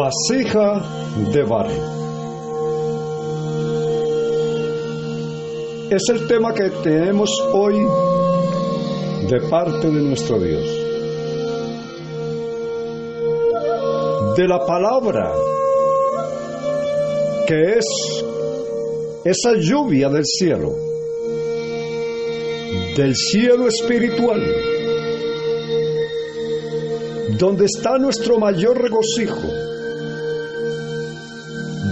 Vasija de barro. Es el tema que tenemos hoy de parte de nuestro Dios. De la palabra, que es esa lluvia del cielo espiritual, donde está nuestro mayor regocijo,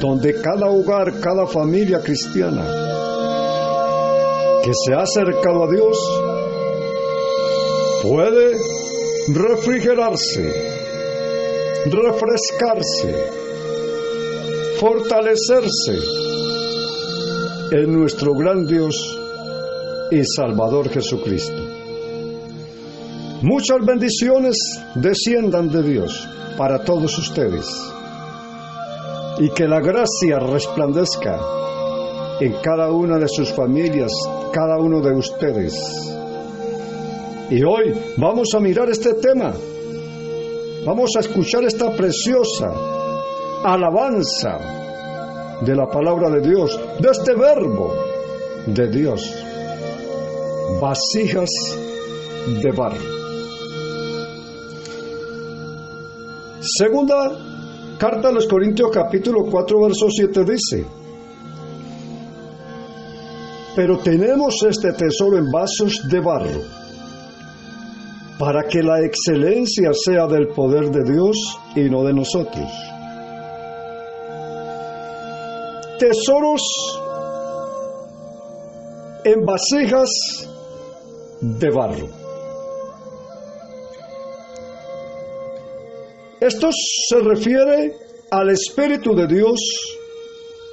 donde cada hogar, cada familia cristiana que se ha acercado a Dios puede refrigerarse, refrescarse, fortalecerse en nuestro gran Dios y Salvador Jesucristo. Muchas bendiciones desciendan de Dios para todos ustedes y que la gracia resplandezca en cada una de sus familias, cada uno de ustedes. Y hoy vamos a mirar este tema, vamos a escuchar esta preciosa alabanza de la palabra de Dios, de este verbo de Dios, vasijas de barro. Segunda carta a los Corintios capítulo 4 verso 7 dice: pero tenemos este tesoro en vasos de barro, para que la excelencia sea del poder de Dios y no de nosotros. Tesoros en vasijas de barro. Esto se refiere al Espíritu de Dios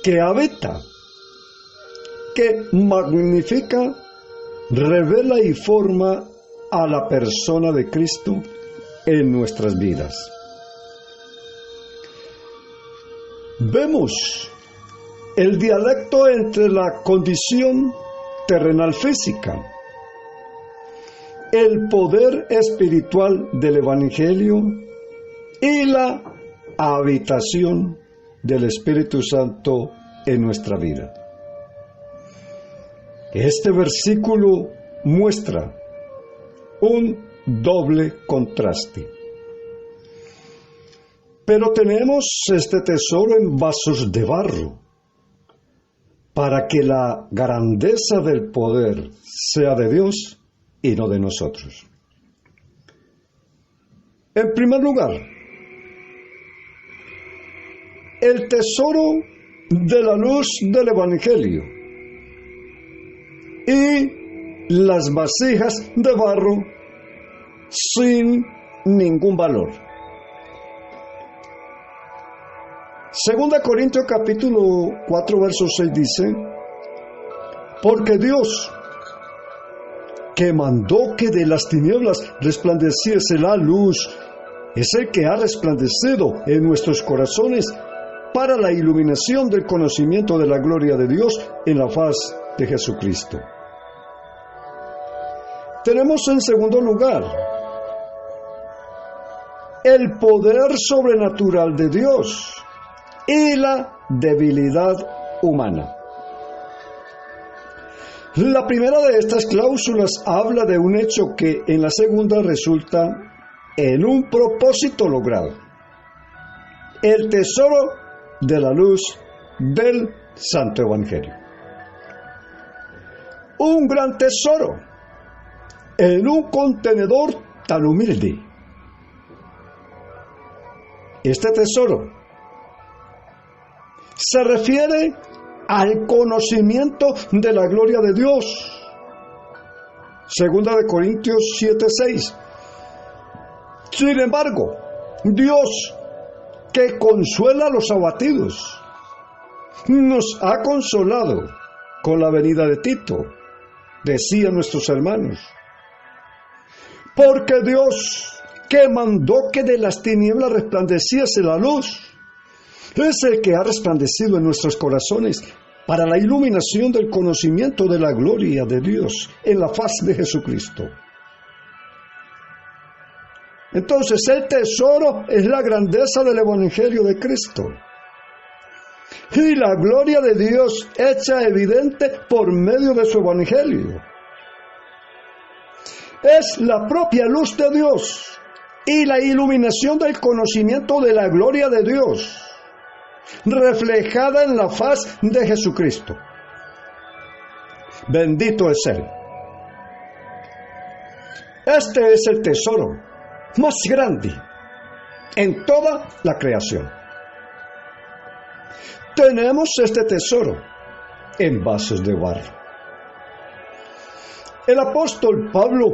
que habita, que magnifica, revela y forma a la persona de Cristo en nuestras vidas. Vemos el dialecto entre la condición terrenal física, el poder espiritual del Evangelio y la habitación del Espíritu Santo en nuestra vida. Este versículo muestra un doble contraste. Pero tenemos este tesoro en vasos de barro, para que la grandeza del poder sea de Dios y no de nosotros. En primer lugar, el tesoro de la luz del Evangelio y las vasijas de barro sin ningún valor. Segunda Corintios capítulo 4 verso 6 dice: porque Dios, que mandó que de las tinieblas resplandeciese la luz, es el que ha resplandecido en nuestros corazones para la iluminación del conocimiento de la gloria de Dios en la faz de Jesucristo. Tenemos en segundo lugar el poder sobrenatural de Dios y la debilidad humana. La primera de estas cláusulas habla de un hecho que en la segunda resulta en un propósito logrado: el tesoro de la luz del Santo Evangelio. Un gran tesoro en un contenedor tan humilde. Este tesoro se refiere al conocimiento de la gloria de Dios. Segunda de Corintios 7:6. Sin embargo, Dios, que consuela a los abatidos, nos ha consolado con la venida de Tito, decían nuestros hermanos. Porque Dios, que mandó que de las tinieblas resplandeciese la luz, es el que ha resplandecido en nuestros corazones para la iluminación del conocimiento de la gloria de Dios en la faz de Jesucristo. Entonces el tesoro es la grandeza del Evangelio de Cristo. Y la gloria de Dios hecha evidente por medio de su Evangelio. Es la propia luz de Dios y la iluminación del conocimiento de la gloria de Dios, reflejada en la faz de Jesucristo. Bendito es Él. Este es el tesoro más grande en toda la creación. Tenemos este tesoro en vasos de barro. El apóstol Pablo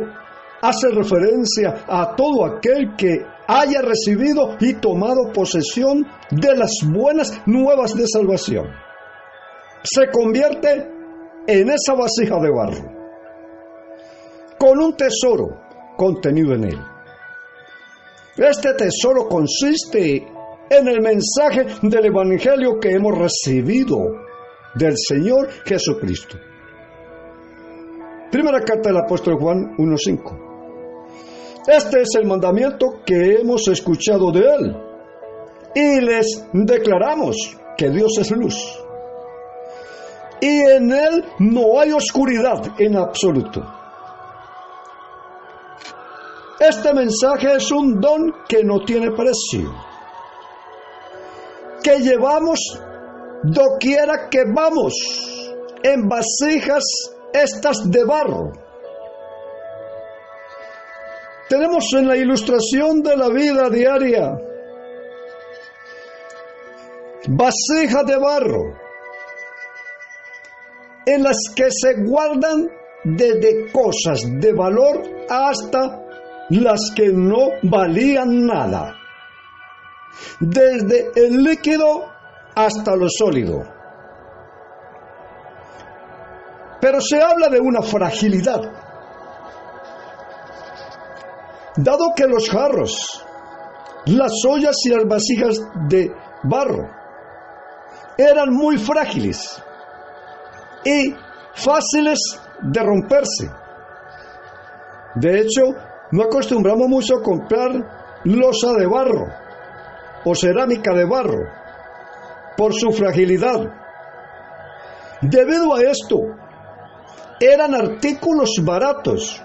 hace referencia a todo aquel que haya recibido y tomado posesión de las buenas nuevas de salvación. Se convierte en esa vasija de barro, con un tesoro contenido en él. Este tesoro consiste en el mensaje del Evangelio que hemos recibido del Señor Jesucristo. Primera carta del apóstol Juan 1:5. Este es el mandamiento que hemos escuchado de Él, y les declaramos que Dios es luz, y en Él no hay oscuridad en absoluto. Este mensaje es un don que no tiene precio, que llevamos doquiera que vamos, en vasijas estas de barro. Tenemos en la ilustración de la vida diaria vasijas de barro en las que se guardan desde cosas de valor hasta las que no valían nada, desde el líquido hasta lo sólido. Pero se habla de una fragilidad, dado que los jarros, las ollas y las vasijas de barro eran muy frágiles y fáciles de romperse. De hecho, no acostumbramos mucho a comprar loza de barro o cerámica de barro por su fragilidad. Debido a esto, eran artículos baratos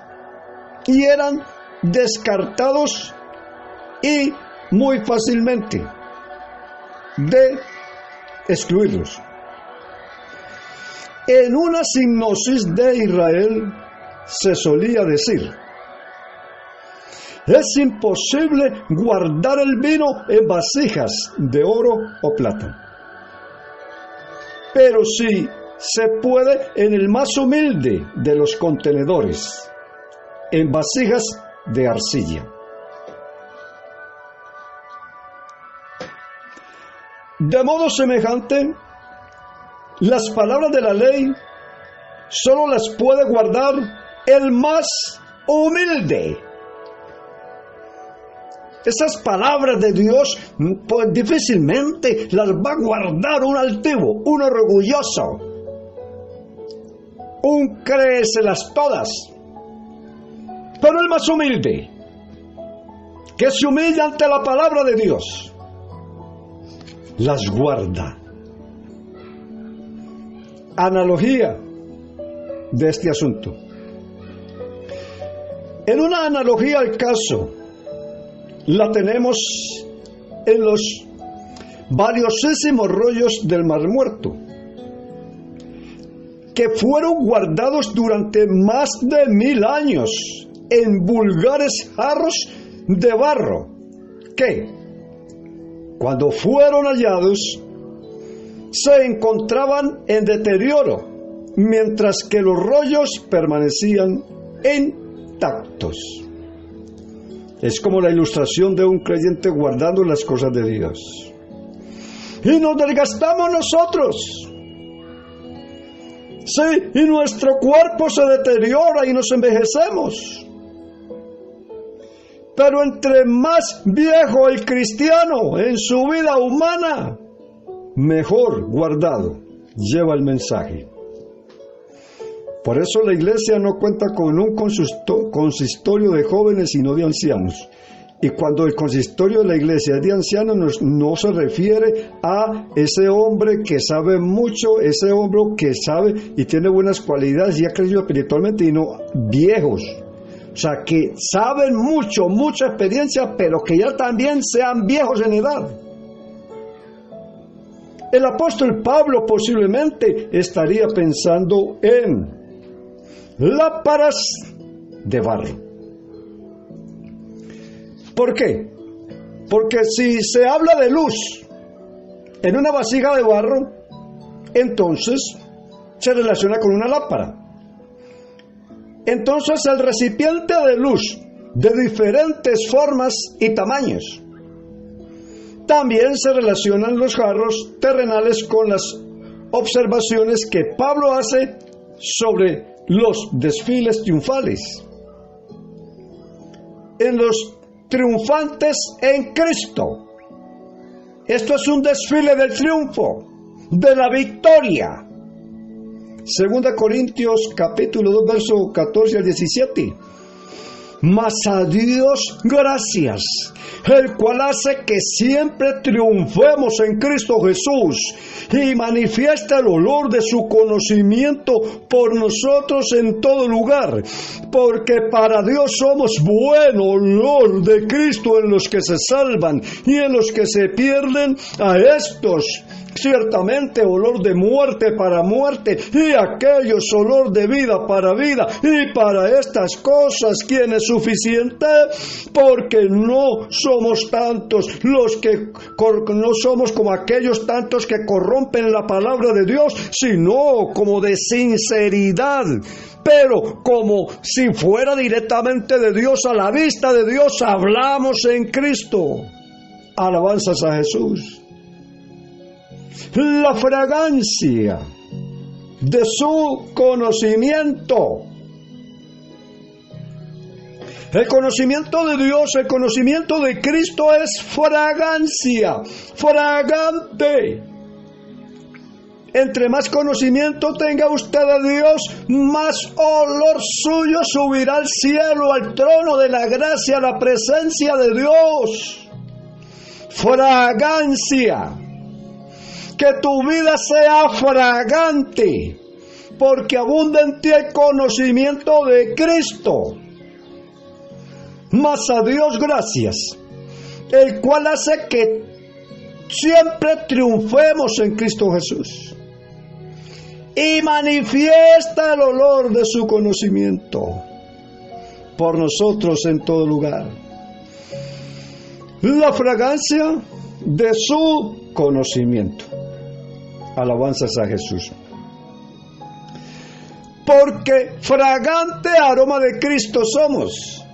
y eran descartados y muy fácilmente de excluirlos. En una hipnosis de Israel se solía decir: es imposible guardar el vino en vasijas de oro o plata, pero sí se puede en el más humilde de los contenedores, en vasijas de arcilla. De modo semejante, las palabras de la ley solo las puede guardar el más humilde. Esas palabras de Dios, pues difícilmente las va a guardar un altivo, un orgulloso, un créeselas todas. Pero el más humilde, que se humilla ante la palabra de Dios, las guarda. Analogía de este asunto. En una analogía al caso, la tenemos en los valiosísimos rollos del Mar Muerto, que fueron guardados durante más de 1000 años en vulgares jarros de barro, que, cuando fueron hallados, se encontraban en deterioro, mientras que los rollos permanecían intactos. Es como la ilustración de un creyente guardando las cosas de Dios. Y nos desgastamos nosotros. Sí, y nuestro cuerpo se deteriora y nos envejecemos. Pero entre más viejo el cristiano en su vida humana, mejor guardado lleva el mensaje. Por eso la iglesia no cuenta con un consistorio de jóvenes, sino de ancianos, Y cuando el consistorio de la iglesia es de ancianos, no se refiere a ese hombre que sabe mucho, ese hombre que sabe y tiene buenas cualidades y ha crecido espiritualmente, y no viejos. O sea, que saben mucho, mucha experiencia, pero que ya también sean viejos en edad. El apóstol Pablo posiblemente estaría pensando en lámparas de barro. ¿Por qué? Porque si se habla de luz en una vasija de barro, entonces se relaciona con una lámpara. Entonces el recipiente de luz de diferentes formas y tamaños. También se relacionan los jarros terrenales con las observaciones que Pablo hace sobre los desfiles triunfales. En los triunfantes en Cristo. Esto es un desfile del triunfo, de la victoria. 2 Corintios capítulo 2, verso 14 al 17. Mas a Dios gracias, el cual hace que siempre triunfemos en Cristo Jesús y manifiesta el olor de su conocimiento por nosotros en todo lugar, porque para Dios somos buen olor de Cristo en los que se salvan y en los que se pierden. A estos ciertamente olor de muerte para muerte, y aquellos olor de vida para vida, y para estas cosas ¿quién es suficiente? Porque no somos tantos los que no somos como aquellos tantos que corrompen la palabra de Dios, sino como de sinceridad, pero como si fuera directamente de Dios, a la vista de Dios hablamos en Cristo. Alabanzas a Jesús. La fragancia de su conocimiento. El conocimiento de Dios, el conocimiento de Cristo es fragancia, fragante. Entre más conocimiento tenga usted de Dios, más olor suyo subirá al cielo, al trono de la gracia, a la presencia de Dios. Fragancia. Que tu vida sea fragante, porque abunda en ti el conocimiento de Cristo. Mas a Dios gracias, el cual hace que siempre triunfemos en Cristo Jesús y manifiesta el olor de su conocimiento por nosotros en todo lugar. La fragancia de su conocimiento. Alabanzas a Jesús. Porque fragante aroma de Cristo somos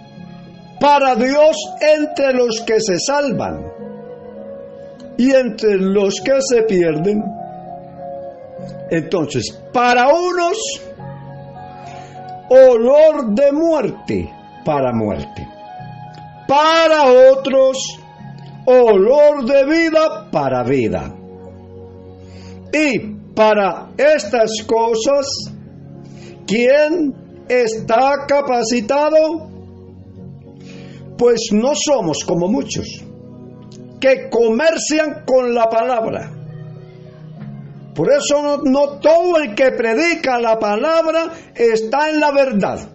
para Dios entre los que se salvan y entre los que se pierden. Entonces, para unos, olor de muerte para muerte. Para otros, olor de vida para vida. Y para estas cosas, ¿quién está capacitado? Pues no somos como muchos que comercian con la palabra. Por eso no todo el que predica la palabra está en la verdad.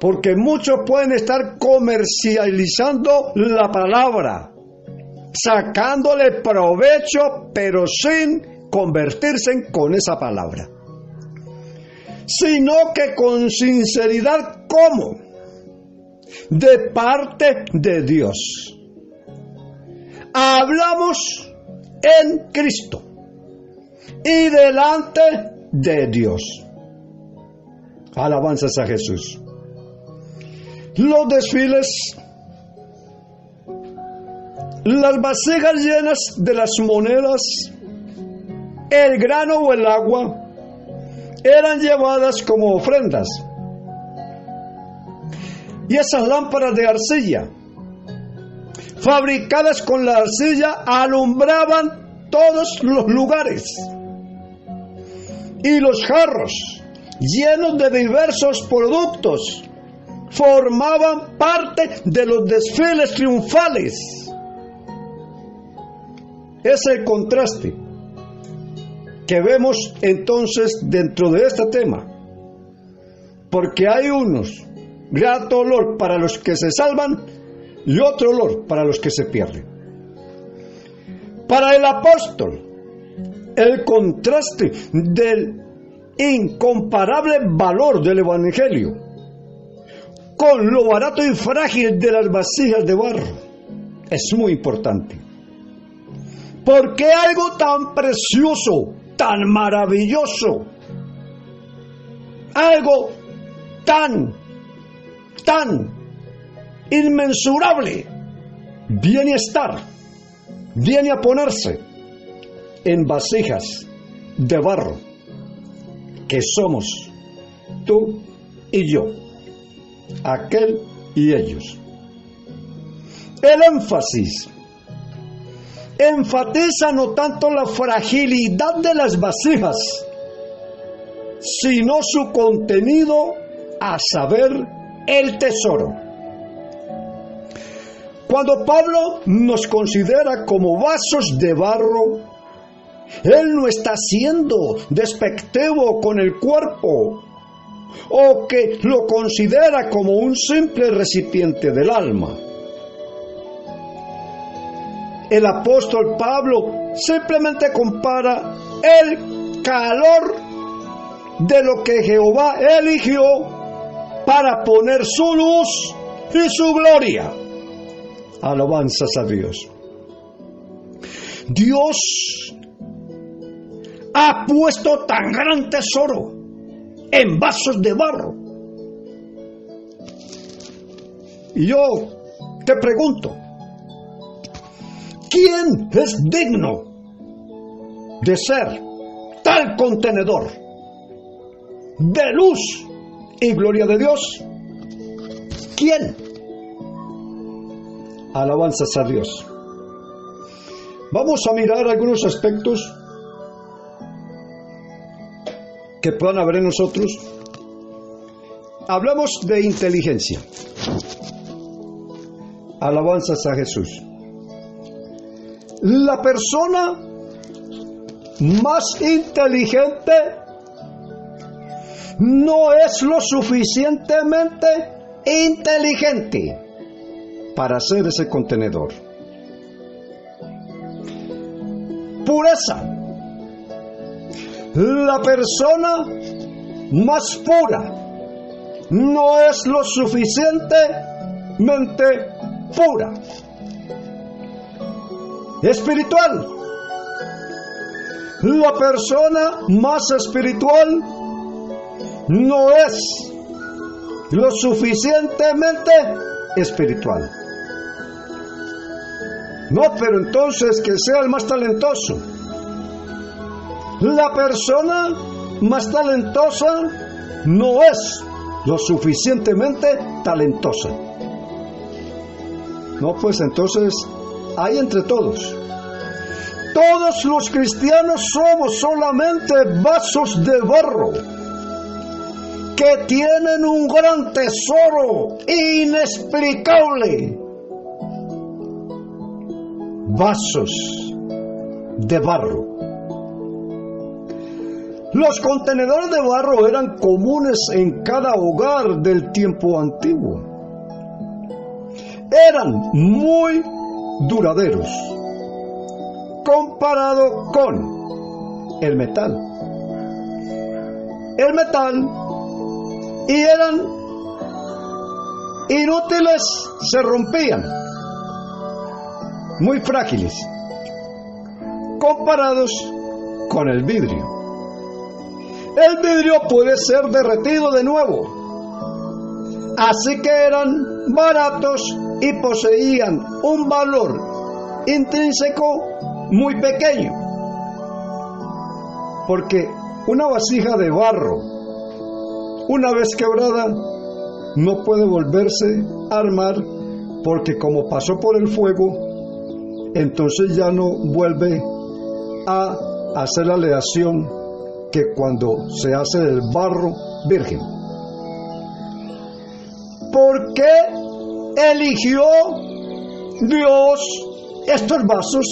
Porque muchos pueden estar comercializando la palabra, sacándole provecho, pero sin convertirse con esa palabra. Sino que con sinceridad, ¿cómo? De parte de Dios. Hablamos en Cristo y delante de Dios. Alabanzas a Jesús. Los desfiles, las vasijas llenas de las monedas, el grano o el agua, eran llevadas como ofrendas. Y esas lámparas de arcilla, fabricadas con la arcilla, alumbraban todos los lugares. Y los jarros, llenos de diversos productos, formaban parte de los desfiles triunfales. Es el contraste que vemos entonces dentro de este tema, porque hay unos grato olor para los que se salvan y otro olor para los que se pierden. Para el apóstol, el contraste del incomparable valor del evangelio con lo barato y frágil de las vasijas de barro es muy importante. Porque algo tan precioso, tan maravilloso, algo tan inmensurable, viene a estar, viene a ponerse en vasijas de barro, que somos tú y yo, aquel y ellos. El énfasis enfatiza no tanto la fragilidad de las vasijas, sino su contenido, a saber, el tesoro. Cuando Pablo nos considera como vasos de barro, él no está siendo despectivo con el cuerpo o que lo considera como un simple recipiente del alma. El apóstol Pablo simplemente compara el calor de lo que Jehová eligió para poner su luz y su gloria. Alabanzas a Dios. Dios ha puesto tan gran tesoro en vasos de barro. Y yo te pregunto, ¿quién es digno de ser tal contenedor de luz y gloria de Dios? ¿Quién? Alabanzas a Dios. Vamos a mirar algunos aspectos que puedan haber en nosotros. Hablamos de inteligencia. Alabanzas a Jesús. La persona más inteligente no es lo suficientemente inteligente para ser ese contenedor. Pureza. La persona más pura no es lo suficientemente pura. Espiritual. La persona más espiritual no es lo suficientemente espiritual. No, pero entonces que sea el más talentoso. La persona más talentosa no es lo suficientemente talentosa. No, pues entonces hay entre todos. Todos los cristianos somos solamente vasos de barro que tienen un gran tesoro inexplicable. Vasos de barro. Los contenedores de barro eran comunes en cada hogar del tiempo antiguo. Eran muy duraderos comparado con el metal. El metal, y eran inútiles, se rompían, muy frágiles, comparados con el vidrio. El vidrio puede ser derretido de nuevo, así que eran baratos y poseían un valor intrínseco muy pequeño, porque una vasija de barro, una vez quebrada, no puede volverse a armar, porque como pasó por el fuego, entonces ya no vuelve a hacer la aleación que cuando se hace del barro virgen. ¿por qué eligió Dios estos vasos?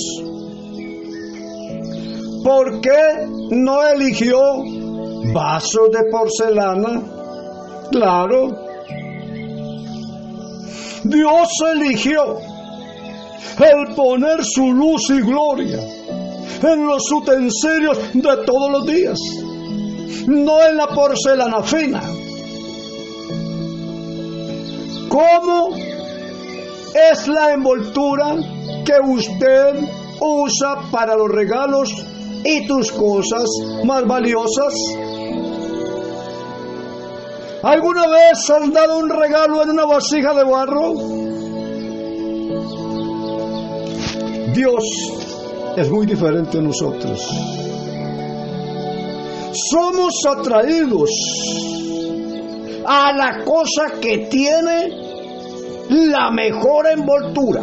¿Por qué no eligió vasos de porcelana? Claro, Dios eligió el poner su luz y gloria en los utensilios de todos los días, no en la porcelana fina. ¿Cómo es la envoltura que usted usa para los regalos y tus cosas más valiosas? ¿Alguna vez has dado un regalo en una vasija de barro? Dios es muy diferente a nosotros. Somos atraídos a la cosa que tiene la mejor envoltura.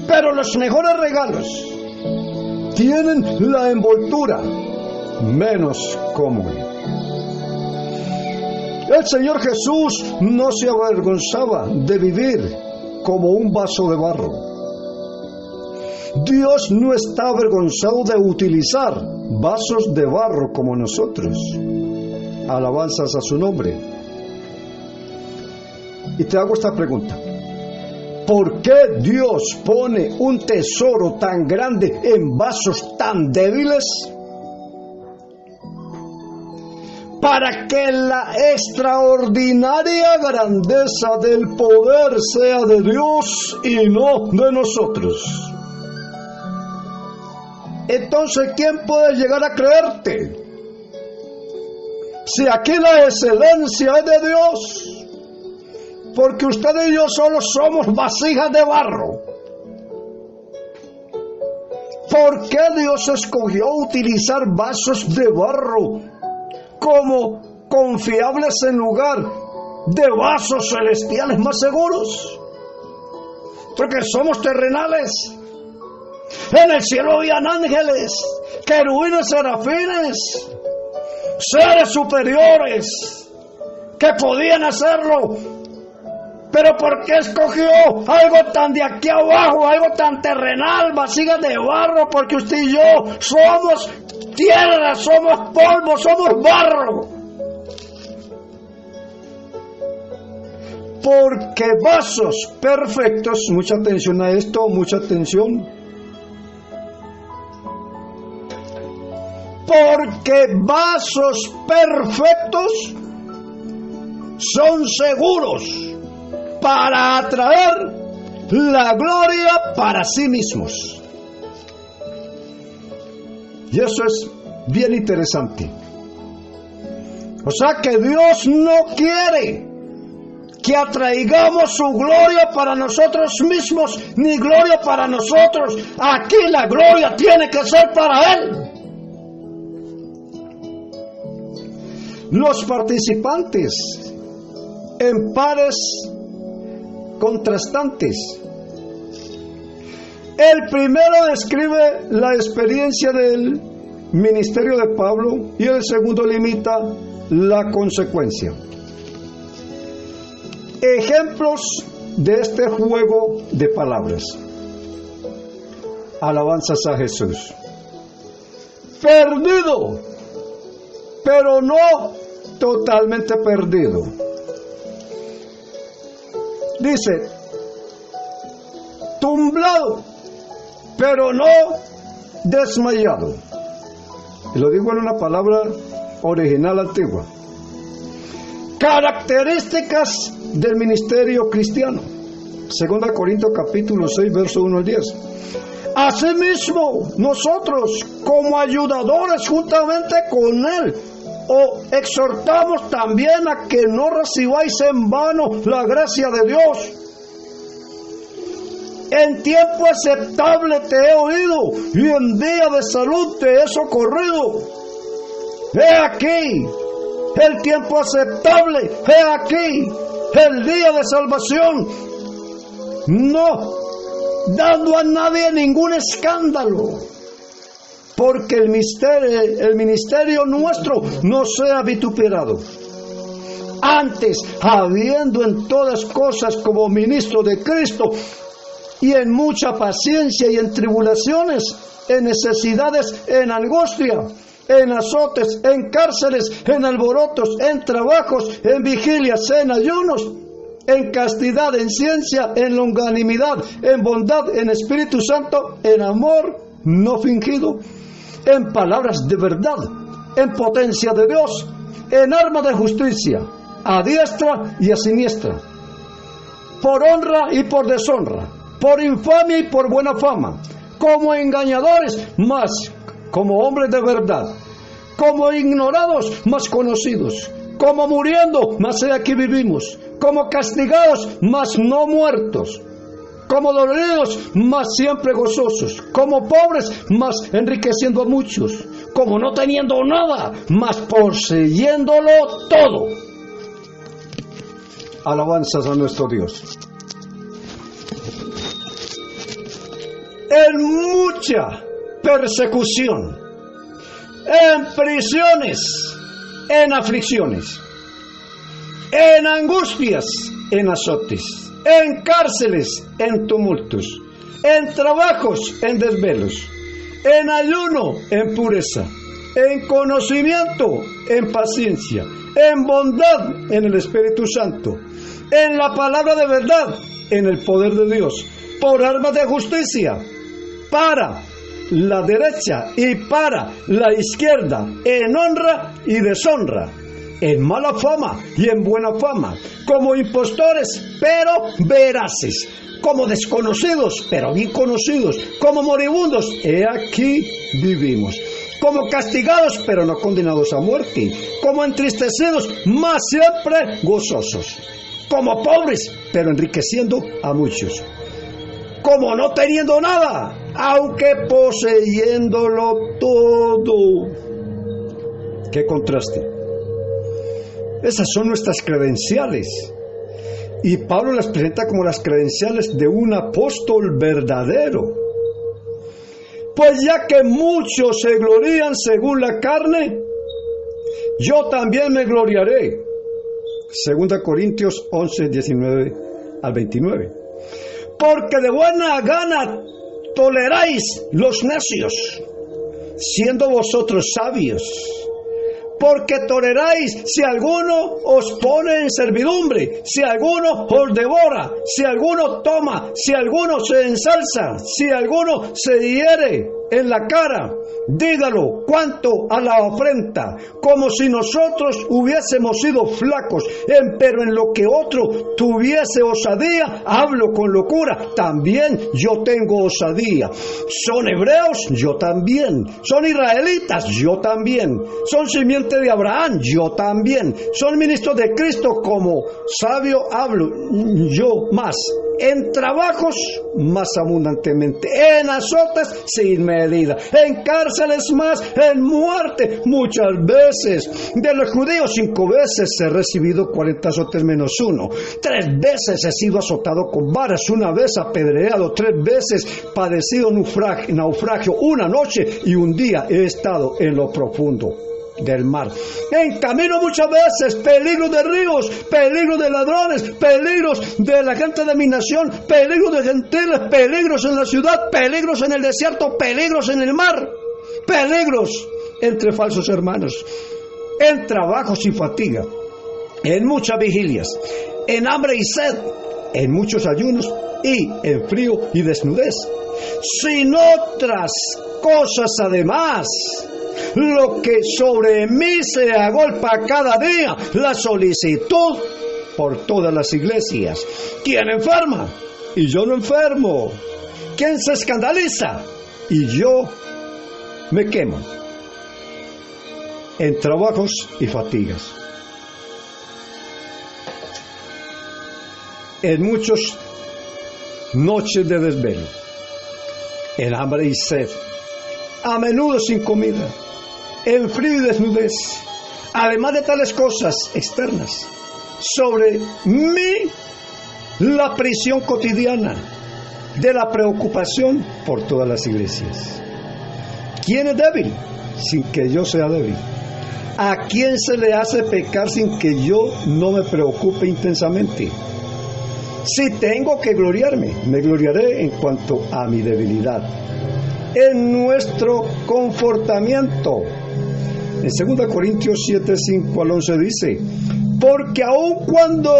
Pero los mejores regalos tienen la envoltura menos común. El Señor Jesús no se avergonzaba de vivir como un vaso de barro. Dios no está avergonzado de utilizar vasos de barro como nosotros. Alabanzas a su nombre. Y te hago esta pregunta: ¿por qué Dios pone un tesoro tan grande en vasos tan débiles? Para que la extraordinaria grandeza del poder sea de Dios y no de nosotros. Entonces, ¿quién puede llegar a creerte? Si aquí la excelencia es de Dios, porque usted y yo solo somos vasijas de barro. ¿Por qué Dios escogió utilizar vasos de barro como confiables en lugar de vasos celestiales más seguros? Porque somos terrenales. En el cielo habían ángeles, querubines, serafines, seres superiores que podían hacerlo. Pero ¿por qué escogió algo tan de aquí abajo, algo tan terrenal, vasijas de barro? Porque usted y yo somos tierra, somos polvo, somos barro. Porque vasos perfectos, mucha atención a esto, mucha atención. Porque vasos perfectos son seguros para atraer la gloria para sí mismos. Y eso es bien interesante. O sea que Dios no quiere que atraigamos su gloria para nosotros mismos, ni gloria para nosotros. Aquí la gloria tiene que ser para Él. Los participantes en pares contrastantes. El primero describe la experiencia del ministerio de Pablo y el segundo limita la consecuencia. Ejemplos de este juego de palabras. Alabanzas a Jesús. Perdido, pero no totalmente perdido. Dice, tumbado, pero no desmayado. Y lo digo en una palabra original antigua. Características del ministerio cristiano. 2 Corintios capítulo 6, verso 1 al 10. Asimismo, nosotros, como ayudadores juntamente con Él, os exhortamos también a que no recibáis en vano la gracia de Dios. En tiempo aceptable te he oído, y en día de salud te he socorrido. He aquí el tiempo aceptable, he aquí el día de salvación, no dando a nadie ningún escándalo, porque el ministerio nuestro no sea vituperado. Antes, habiendo en todas cosas como ministro de Cristo, y en mucha paciencia y en tribulaciones, en necesidades, en angustia, en azotes, en cárceles, en alborotos, en trabajos, en vigilias, en ayunos, en castidad, en ciencia, en longanimidad, en bondad, en Espíritu Santo, en amor no fingido, en palabras de verdad, en potencia de Dios, en arma de justicia, a diestra y a siniestra, por honra y por deshonra, por infamia y por buena fama, como engañadores, mas como hombres de verdad, como ignorados, mas conocidos, como muriendo, mas he aquí vivimos, como castigados, mas no muertos, como doloridos, mas siempre gozosos, como pobres, mas enriqueciendo a muchos, como no teniendo nada, mas poseyéndolo todo. Alabanzas a nuestro Dios. En mucha persecución, en prisiones, en aflicciones, en angustias, en azotes, en cárceles, en tumultos, en trabajos, en desvelos, en ayuno, en pureza, en conocimiento, en paciencia, en bondad, en el Espíritu Santo, en la palabra de verdad, en el poder de Dios, por armas de justicia, para la derecha y para la izquierda, en honra y deshonra, en mala fama y en buena fama, como impostores pero veraces, como desconocidos pero bien conocidos, como moribundos, he aquí vivimos, como castigados pero no condenados a muerte, como entristecidos mas siempre gozosos, como pobres pero enriqueciendo a muchos, como no teniendo nada, aunque poseyéndolo todo. ¡Qué contraste! Esas son nuestras credenciales. Y Pablo las presenta como las credenciales de un apóstol verdadero. Pues ya que muchos se glorían según la carne, yo también me gloriaré. 2 Corintios 11, 19 al 29. Porque de buena gana toleráis los necios, siendo vosotros sabios. Porque toleráis si alguno os pone en servidumbre, si alguno os devora, si alguno toma, si alguno se ensalza, si alguno se hiere en la cara, dígalo cuanto a la afrenta, como si nosotros hubiésemos sido flacos, pero en lo que otro tuviese osadía, hablo con locura, también yo tengo osadía. Son hebreos, yo también. Son israelitas, yo también. Son simiente de Abraham, yo también. Son ministros de Cristo, como sabio hablo, yo más. En trabajos, más abundantemente. En azotes, sin medida. En cárceles más, en muerte, muchas veces. De los judíos 5 veces he recibido 40 azotes menos 1. 3 veces he sido azotado con varas, 1 vez apedreado, 3 veces padecido naufragio, 1 noche y 1 día he estado en lo profundo del mar. En camino muchas veces, peligros de ríos, peligros de ladrones, peligros de la gente de mi nación, peligros de gentiles, peligros en la ciudad, peligros en el desierto, peligros en el mar, peligros entre falsos hermanos, en trabajos y fatiga, en muchas vigilias, en hambre y sed, en muchos ayunos y en frío y desnudez, sin otras cosas además. Lo que sobre mí se agolpa cada día, la solicitud por todas las iglesias. ¿Quién enferma? Y yo no enfermo. ¿Quién se escandaliza? Y yo me quemo. En trabajos y fatigas. En muchas noches de desvelo. En hambre y sed. A menudo sin comida. En frío y desnudez, además de tales cosas externas, sobre mí la prisión cotidiana de la preocupación por todas las iglesias. ¿Quién es débil? Sin que yo sea débil. ¿A quién se le hace pecar sin que yo no me preocupe intensamente? Si tengo que gloriarme, me gloriaré en cuanto a mi debilidad, en nuestro confortamiento. En 2 Corintios 7, 5 al 11 dice: porque aun cuando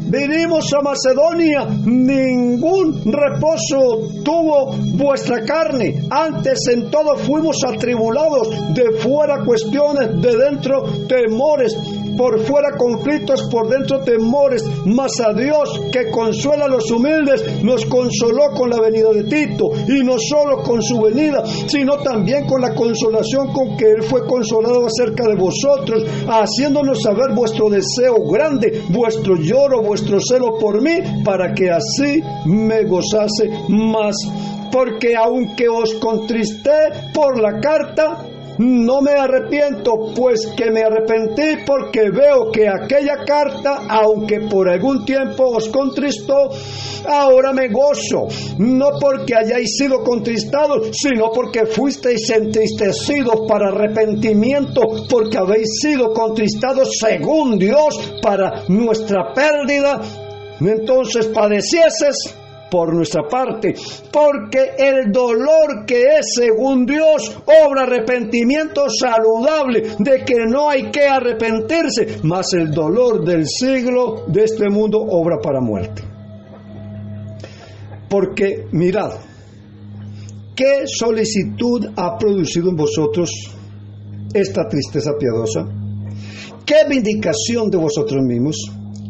vinimos a Macedonia, ningún reposo tuvo vuestra carne. Antes en todo fuimos atribulados, de fuera cuestiones, de dentro temores, por fuera conflictos, por dentro temores. Mas a Dios, que consuela a los humildes, nos consoló con la venida de Tito, y no solo con su venida, sino también con la consolación con que Él fue consolado acerca de vosotros, haciéndonos saber vuestro deseo grande, vuestro lloro, vuestro celo por mí, para que así me gozase más. Porque aunque os contristé por la carta, no me arrepiento, pues que me arrepentí, porque veo que aquella carta, aunque por algún tiempo os contristó, ahora me gozo, no porque hayáis sido contristados, sino porque fuisteis entristecidos para arrepentimiento, porque habéis sido contristados según Dios para nuestra pérdida. Entonces padecieses por nuestra parte, porque el dolor que es según Dios obra arrepentimiento saludable, de que no hay que arrepentirse, mas el dolor del siglo de este mundo obra para muerte. Porque mirad, ¿qué solicitud ha producido en vosotros esta tristeza piadosa? ¿Qué vindicación de vosotros mismos?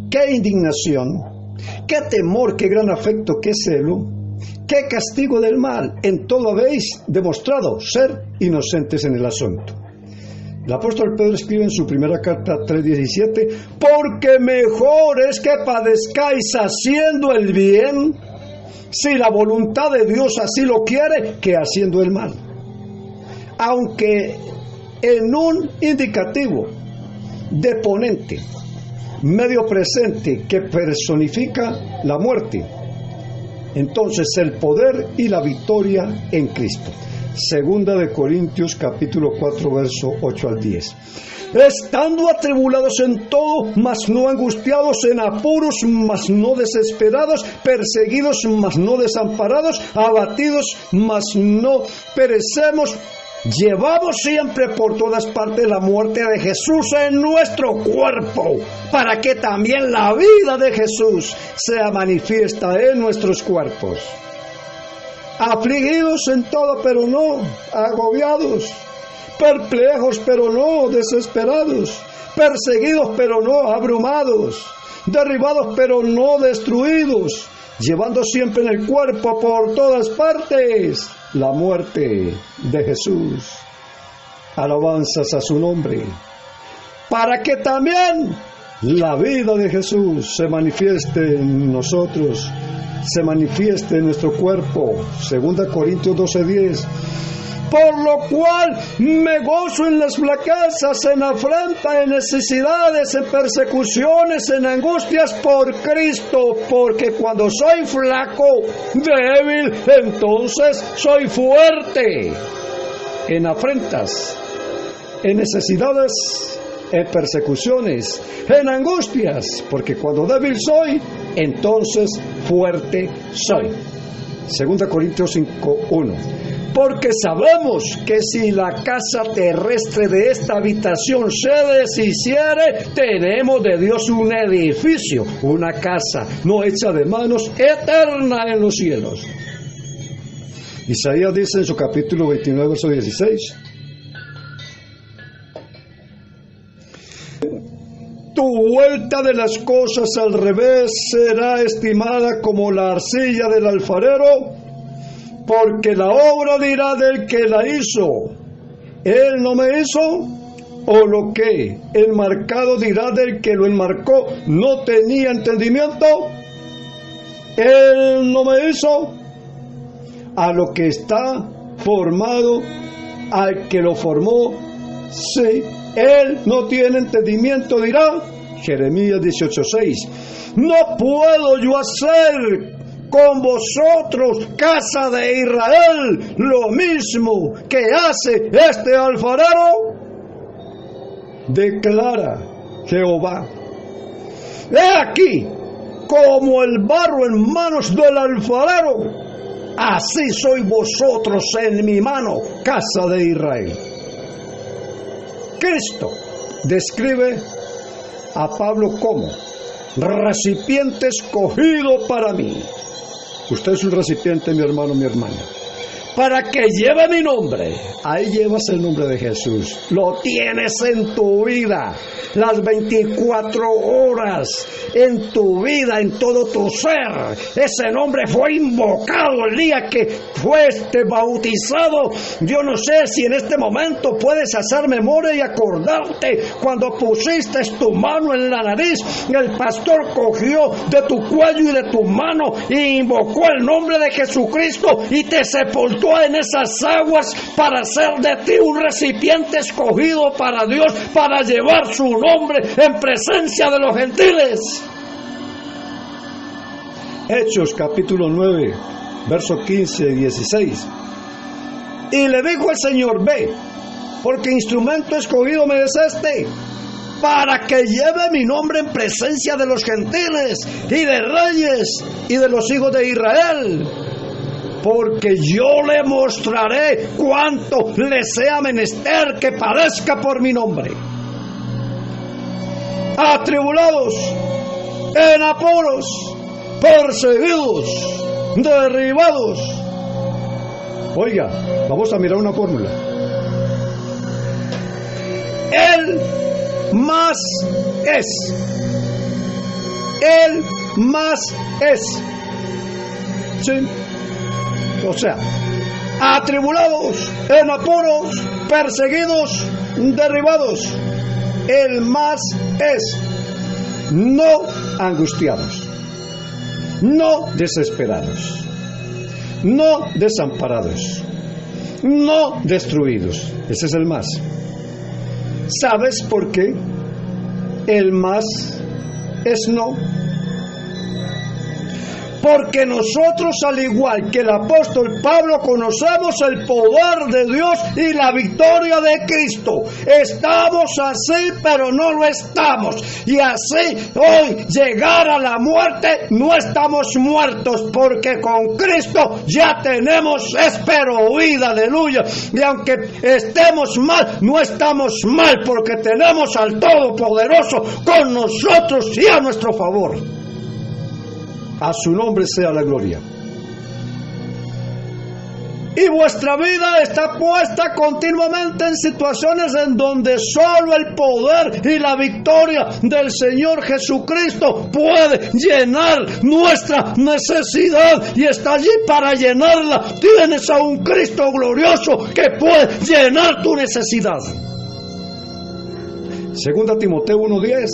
¿Qué indignación? ¿Qué temor, qué gran afecto, qué celo, qué castigo del mal? En todo habéis demostrado ser inocentes en el asunto. El apóstol Pedro escribe en su primera carta 3:17: porque mejor es que padezcáis haciendo el bien, si la voluntad de Dios así lo quiere, que haciendo el mal. Aunque en un indicativo deponente, medio presente que personifica la muerte, entonces el poder y la victoria en Cristo. 2 Corintios capítulo 4 verso 8 al 10. Estando atribulados en todo, mas no angustiados, en apuros, mas no desesperados, perseguidos, mas no desamparados, abatidos, mas no perecemos, llevamos siempre por todas partes la muerte de Jesús en nuestro cuerpo, para que también la vida de Jesús sea manifiesta en nuestros cuerpos. Afligidos en todo, pero no agobiados, perplejos, pero no desesperados, perseguidos, pero no abrumados, derribados, pero no destruidos, llevando siempre en el cuerpo por todas partes la muerte de Jesús. Alabanzas a su nombre, para que también la vida de Jesús se manifieste en nosotros, se manifieste en nuestro cuerpo. 2 Corintios 12:10. Por lo cual me gozo en las flaquezas, en afrenta, en necesidades, en persecuciones, en angustias por Cristo, porque cuando soy flaco, débil, entonces soy fuerte. En afrentas, en necesidades, en persecuciones, en angustias, porque cuando débil soy, entonces fuerte soy. 2 Corintios 5:1. Porque sabemos que si la casa terrestre de esta habitación se deshiciere, tenemos de Dios un edificio, una casa no hecha de manos, eterna en los cielos. Isaías dice en su capítulo 29, verso 16: tu vuelta de las cosas al revés será estimada como la arcilla del alfarero, porque la obra dirá del que la hizo, él no me hizo, o lo que el marcado dirá del que lo enmarcó, no tenía entendimiento, él no me hizo. A lo que está formado, al que lo formó, sí, él no tiene entendimiento, dirá Jeremías 18:6. No puedo yo hacer con vosotros, casa de Israel, lo mismo que hace este alfarero. declara Jehová. He aquí, como el barro en manos del alfarero, así sois vosotros en mi mano, casa de Israel. Cristo describe a Pablo como recipiente escogido para mí. Usted es un recipiente, mi hermano, mi hermana, para que lleve mi nombre. Ahí llevas el nombre de Jesús. Lo tienes en tu vida, las 24 horas en tu vida, en todo tu ser. Ese nombre fue invocado el día que fuiste bautizado. Yo no sé si en este momento puedes hacer memoria y acordarte cuando pusiste tu mano en la nariz. El pastor cogió de tu cuello y de tu mano e invocó el nombre de Jesucristo y te sepultó en esas aguas para hacer de ti un recipiente escogido para Dios, para llevar su nombre en presencia de los gentiles. Hechos capítulo 9, versos 15 y 16. Y le dijo el Señor: ve, porque instrumento escogido me es este, para que lleve mi nombre en presencia de los gentiles y de reyes y de los hijos de Israel. Porque yo le mostraré cuánto le sea menester que padezca por mi nombre. Atribulados, en apuros, perseguidos, derribados. Oiga, vamos a mirar una fórmula. Él más es. Él más es. ¿Sí? O sea, atribulados, en apuros, perseguidos, derribados. El más es. No angustiados, no desesperados, no desamparados, no destruidos. Ese es el más. ¿Sabes por qué? El más es no. Porque nosotros, al igual que el apóstol Pablo, conocemos el poder de Dios y la victoria de Cristo. Estamos así, pero no lo estamos. Y así, hoy, llegar a la muerte, no estamos muertos, porque con Cristo ya tenemos espero, vida, aleluya. Y aunque estemos mal, no estamos mal, porque tenemos al Todopoderoso con nosotros y a nuestro favor. A su nombre sea la gloria. Y vuestra vida está puesta continuamente en situaciones en donde solo el poder y la victoria del Señor Jesucristo puede llenar nuestra necesidad, y está allí para llenarla. Tienes a un Cristo glorioso que puede llenar tu necesidad. Segunda Timoteo 1:10.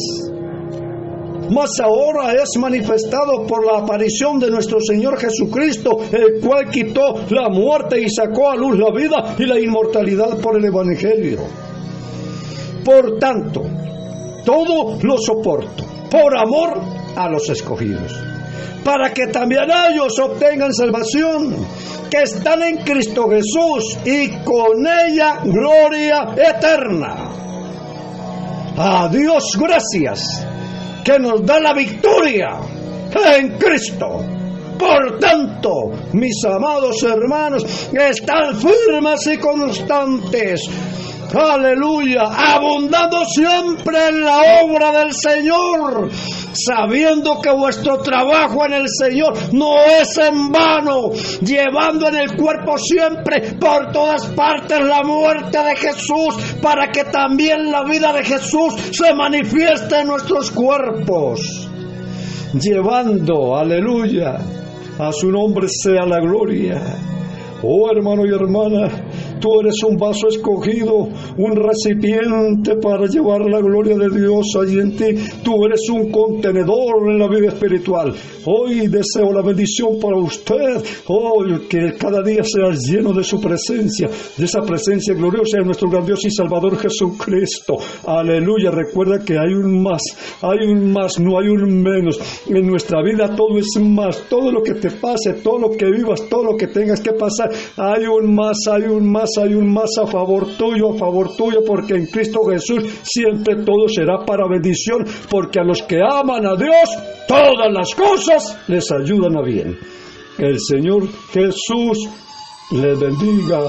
Mas ahora es manifestado por la aparición de nuestro Señor Jesucristo, el cual quitó la muerte y sacó a luz la vida y la inmortalidad por el Evangelio. Por tanto, todo lo soporto por amor a los escogidos, para que también ellos obtengan salvación, que están en Cristo Jesús, y con ella gloria eterna. A Dios gracias, que nos da la victoria en Cristo. Por tanto, mis amados hermanos, están firmes y constantes, aleluya, abundando siempre en la obra del Señor, sabiendo que vuestro trabajo en el Señor no es en vano, llevando en el cuerpo siempre por todas partes la muerte de Jesús, para que también la vida de Jesús se manifieste en nuestros cuerpos, llevando, aleluya, a su nombre sea la gloria. Oh hermano y hermana, tú eres un vaso escogido, un recipiente para llevar la gloria de Dios allí en ti. Tú eres un contenedor en la vida espiritual. Hoy deseo la bendición para usted. Hoy que cada día sea lleno de su presencia, de esa presencia gloriosa de nuestro grandioso y Salvador Jesucristo. Aleluya. Recuerda que hay un más, no hay un menos. En nuestra vida todo es más. Todo lo que te pase, todo lo que vivas, todo lo que tengas que pasar, hay un más y un más a favor tuyo, porque en Cristo Jesús siempre todo será para bendición, porque a los que aman a Dios, todas las cosas les ayudan a bien. El Señor Jesús les bendiga.